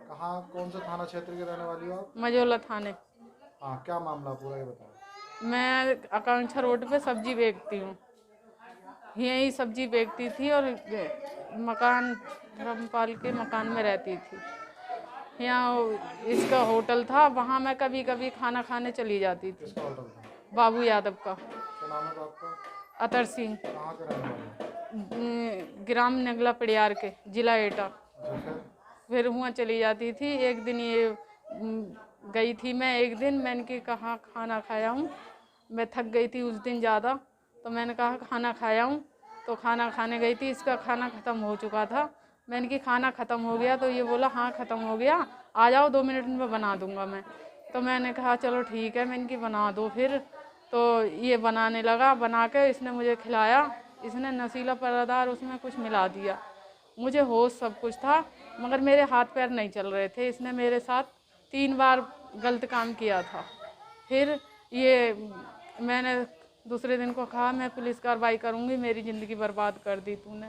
कहाँ, कौन से थाना क्षेत्र के रहने वाली हो आप? मजोला थाने। हाँ, क्या मामला पूरा ये बताओ। मैं आकांक्षा रोड पे सब्जी बेचती हूँ, यही सब्जी बेचती थी और मकान धर्मपाल के मकान में रहती थी। यहाँ इसका होटल था, वहाँ मैं कभी कभी खाना खाने चली जाती थी। किसका होटल था? बाबू यादव का। क्या नाम है आपका? अतर सिंह। कहाँ के रहने वाले? ग्राम नगला पड़ियार के, जिला एटा। अच्छा, फिर वहाँ चली जाती थी। एक दिन ये गई थी मैं, एक दिन मैंने कि कहा खाना खाया हूँ, मैं थक गई थी उस दिन ज़्यादा, तो मैंने कहा खाना खाया हूँ। तो खाना खाने गई थी, इसका खाना ख़त्म हो चुका था। मैंने कि खाना ख़त्म हो गया, तो ये बोला हाँ ख़त्म हो गया, आ जाओ 2 मिनट में बना दूँगा मैं। तो मैंने कहा चलो ठीक है, मैंने कि बना दो फिर। तो ये बनाने लगा, बना के इसने मुझे खिलाया। इसने नशीला पदार्थ उसमें कुछ मिला दिया। मुझे होश सब कुछ था, मगर मेरे हाथ पैर नहीं चल रहे थे। इसने मेरे साथ 3 बार गलत काम किया था। फिर ये मैंने दूसरे दिन को कहा मैं पुलिस कार्रवाई करूँगी, मेरी ज़िंदगी बर्बाद कर दी तूने।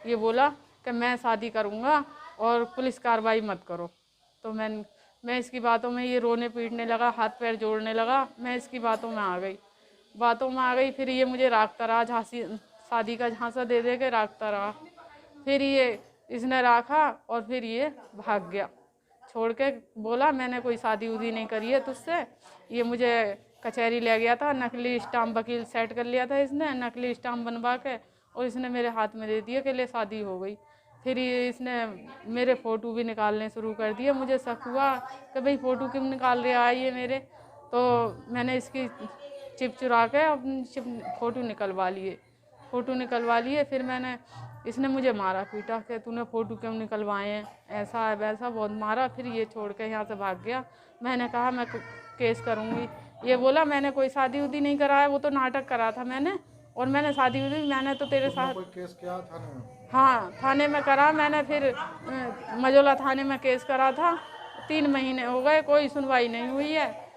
ये बोला कि मैं शादी करूँगा और पुलिस कार्रवाई मत करो। तो मैं इसकी बातों में, ये रोने पीटने लगा, हाथ पैर जोड़ने लगा। मैं इसकी बातों में आ गई। फिर ये मुझे राखता रहा, झांसी शादी का झांसा दे दे के राखता रहा। फिर ये इसने राखा और फिर ये भाग गया छोड़ के। बोला मैंने कोई शादी उदी नहीं करी है तुझसे। ये मुझे कचहरी ले गया था, नकली स्टाम्प वकील सेट कर लिया था इसने, नकली स्टाम्प बनवा के, और इसने मेरे हाथ में दे दिया कि ले शादी हो गई। फिर ये इसने मेरे फ़ोटो भी निकालने शुरू कर दिए। मुझे शक हुआ कि भाई फ़ोटो क्यों निकाल रहा है ये मेरे। तो मैंने इसकी चिप चुरा के अपनी फ़ोटो निकलवा लिए। फिर मैंने, इसने मुझे मारा पीटा कि तूने फ़ोटो क्यों निकलवाए हैं, ऐसा है वैसा बहुत मारा। फिर ये छोड़ के यहाँ से भाग गया। मैंने कहा मैं केस करूँगी। ये बोला मैंने कोई शादी उदी नहीं कराया, वो तो नाटक करा था मैंने, और मैंने शादी उदी मैंने तो तेरे साथ। कोई केस किया थाने में? हाँ, थाने में करा मैंने। फिर मजोला थाने में केस करा था। 3 महीने हो गए, कोई सुनवाई नहीं हुई है।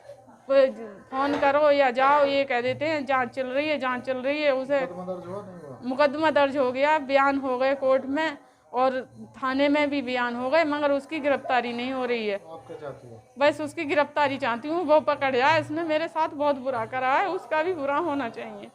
फ़ोन करो या जाओ, ये कह देते हैं जांच चल रही है। उसे मुकदमा दर्ज हुआ नहीं हुआ? मुकदमा दर्ज हो गया, बयान हो गए कोर्ट में, और थाने में भी बयान हो गए, मगर उसकी गिरफ्तारी नहीं हो रही है। आप क्या चाहती हो? बस उसकी गिरफ्तारी चाहती हूँ, वो पकड़ जाए। इसने मेरे साथ बहुत बुरा करा है, उसका भी बुरा होना चाहिए।